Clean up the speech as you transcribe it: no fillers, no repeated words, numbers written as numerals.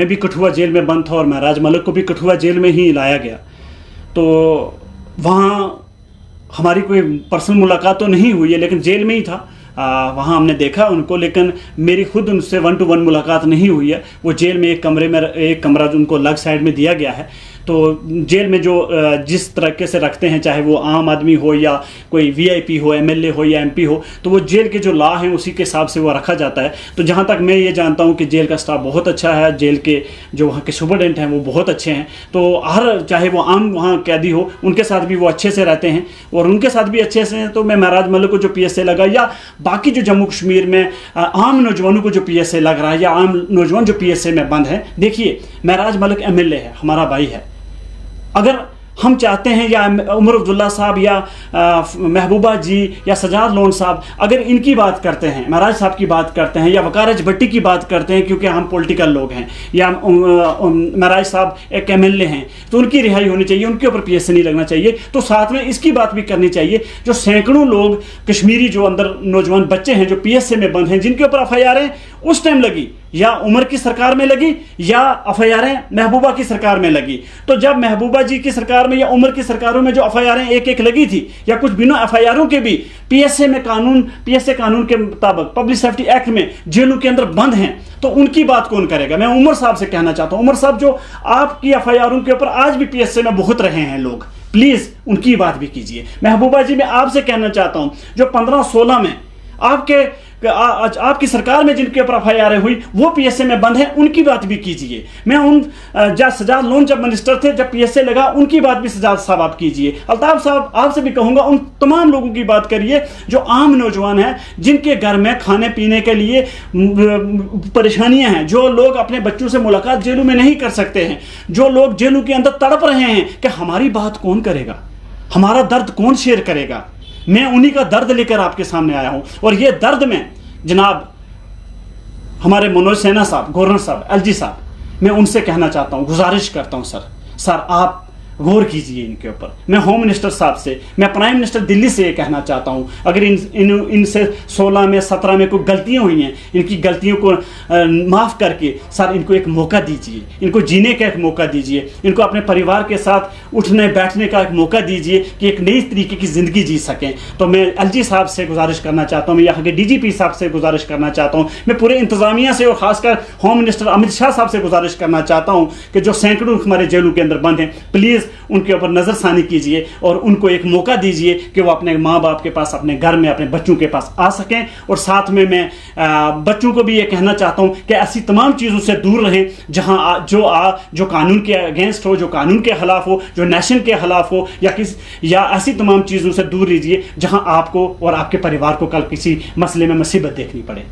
मैं भी कठुआ जेल में बंद था और महराज मलिक को भी कठुआ जेल में ही लाया गया। तो वहाँ हमारी कोई पर्सनल मुलाकात तो नहीं हुई है, लेकिन जेल में ही था। वहाँ हमने देखा उनको, लेकिन मेरी खुद उनसे 1 to 1 मुलाकात नहीं हुई है। वो जेल में एक कमरा जो उनको अलग साइड में दिया गया है। तो जेल में जो जिस तरीके से रखते हैं, चाहे वो आम आदमी हो या कोई वीआईपी हो, एमएलए हो या एमपी हो, तो वो जेल के जो लॉ हैं उसी के हिसाब से वो रखा जाता है। तो जहाँ तक मैं ये जानता हूँ कि जेल का स्टाफ बहुत अच्छा है, जेल के जो वहाँ के सुपरडेंट हैं वो बहुत अच्छे हैं। तो हर चाहे वो आम वहाँ कैदी हो, उनके साथ भी वो अच्छे से रहते हैं और उनके साथ भी अच्छे से हैं। तो मैं महराज मलिक को जो PSA लगा या बाकी जो जम्मू कश्मीर में आम नौजवानों को जो PSA लग रहा है या आम नौजवान जो PSA में बंद है, देखिए महराज मलिक MLA है, हमारा भाई है। अगर हम चाहते हैं या उमर अब्दुल्ला साहब या महबूबा जी या सजाद लोन साहब अगर इनकी बात करते हैं, महराज साहब की बात करते हैं या वकारज भट्टी की बात करते हैं, क्योंकि हम पॉलिटिकल लोग हैं, या महराज साहब एक MLA हैं, तो उनकी रिहाई होनी चाहिए, उनके ऊपर PSA नहीं लगना चाहिए। तो साथ में इसकी बात भी करनी चाहिए जो सैकड़ों लोग कश्मीरी जो अंदर नौजवान बच्चे हैं जो PSA में बंद हैं, जिनके ऊपर FIR उस टाइम लगी, या उमर की सरकार में लगी या FIR महबूबा की सरकार में लगी। तो जब महबूबा जी की सरकार में या उमर की सरकारों में जो FIR एक लगी थी, या कुछ बिना FIR के भी PSA कानून के मुताबिक पब्लिक सेफ्टी एक्ट में जेलों के अंदर बंद हैं, तो उनकी बात कौन करेगा? मैं उमर साहब से कहना चाहता हूं, उमर साहब जो आपकी FIR के ऊपर आज भी PSA में भुगत रहे हैं लोग, प्लीज उनकी बात भी कीजिए। महबूबा जी, मैं आपसे कहना चाहता हूं जो 15-16 में आपकी सरकार में जिनके ऊपर FIR हुई वो PSA में बंद है, उनकी बात भी कीजिए। मैं उन सजाद लोन जब मिनिस्टर थे, जब PSA लगा, उनकी बात भी सजाद साहब आप कीजिए। अल्ताफ साहब, आपसे भी कहूंगा उन तमाम लोगों की बात करिए जो आम नौजवान हैं, जिनके घर में खाने पीने के लिए परेशानियां हैं, जो लोग अपने बच्चों से मुलाकात जेलों में नहीं कर सकते हैं, जो लोग जेलों के अंदर तड़प रहे हैं कि हमारी बात कौन करेगा, हमारा दर्द कौन शेयर करेगा। मैं उन्हीं का दर्द लेकर आपके सामने आया हूं। और ये दर्द में जनाब हमारे मनोज सिन्हा साहब, गवर्नर साहब, LG साहब, मैं उनसे कहना चाहता हूं, गुजारिश करता हूं, सर आप गौर कीजिए इनके ऊपर। मैं होम मिनिस्टर साहब से, मैं प्राइम मिनिस्टर दिल्ली से ये कहना चाहता हूं, अगर इनसे 16 में 17 में कोई गलतियां हुई हैं, इनकी गलतियों को माफ़ करके सर इनको एक मौका दीजिए, इनको जीने का एक मौका दीजिए, इनको अपने परिवार के साथ उठने बैठने का एक मौका दीजिए कि एक नई तरीके की ज़िंदगी जी सकें। तो मैं LG साहब से गुजारिश करना चाहता हूँ, मैं यहाँ के DGP साहब से गुजारिश करना चाहता हूँ, मैं पूरे इंतज़ामिया से और ख़ासकर होम मिनिस्टर अमित शाह साहब से गुजारिश करना चाहता हूँ कि जो सैकड़ों हमारे जेलों के अंदर बंद हैं, प्लीज़ उनके ऊपर नज़रसानी कीजिए और उनको एक मौका दीजिए कि वो अपने माँ बाप के पास, अपने घर में, अपने बच्चों के पास आ सकें। और साथ में मैं बच्चों को भी ये कहना चाहता हूँ कि ऐसी तमाम चीज़ों से दूर रहें जहाँ जो कानून के अगेंस्ट हो, जो कानून के खिलाफ हो, जो नेशन के खिलाफ हो, या ऐसी तमाम चीज़ों से दूर रहिए जहाँ आपको और आपके परिवार को कल किसी मसले में मुसीबत देखनी पड़े।